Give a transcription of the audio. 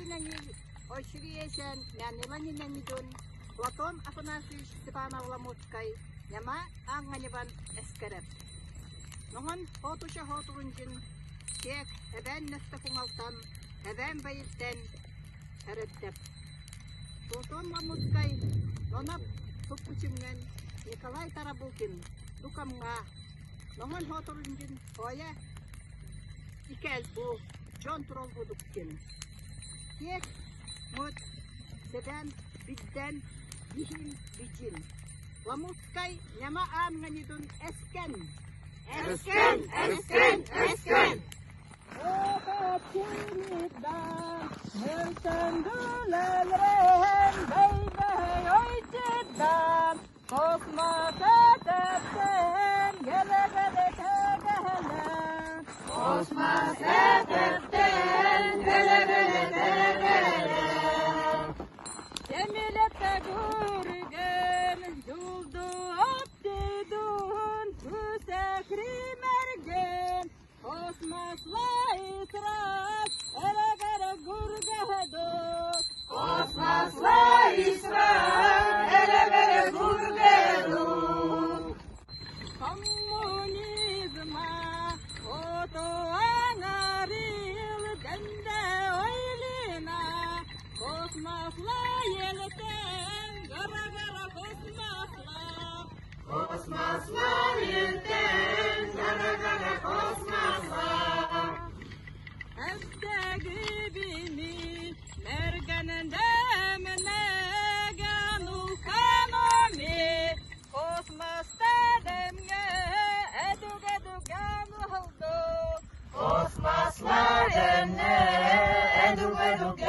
Oświecen, Nanimanin Midun, Platon Afanasius Stepana Lamutskay, Yama ang Maniban Eskerep. Noon, hoto siya hoto rin kek, eben nesta pungaltan, eben bayiten, eredep. Platon Lamutskay, nonap, tupucimngan, Nikolai Tarabukin, dukam nga. Noon hoto rin oye, ikel bu, John Trolbo dukin. Kek, mut, sedan, bidden, bihin, bijin. Lamutskay, nyamaan nga nidun esken. Esken, esken, esken. Okatinit dan, melten dulen ren, baby, oitit dan, kosma tetepten, gele gele tegele. Kosma tetepten, gele gele tegele. Cemilette gurgen, duldu attidun, tuse krimergen, kosmosla isras, elegere gurgehedus. Kosmosla isras, elegere gurgehedus. Kommunizma, oto anaril, dende oylina, kosmosla yelten, gara gara kosmosla. Kosmosla yelten, gara gara kosmosla. Evdegibimi, mergenende menegan ukanomi, kosmosta demge, edug eduganu haldo. Kosmosla demge, edug edug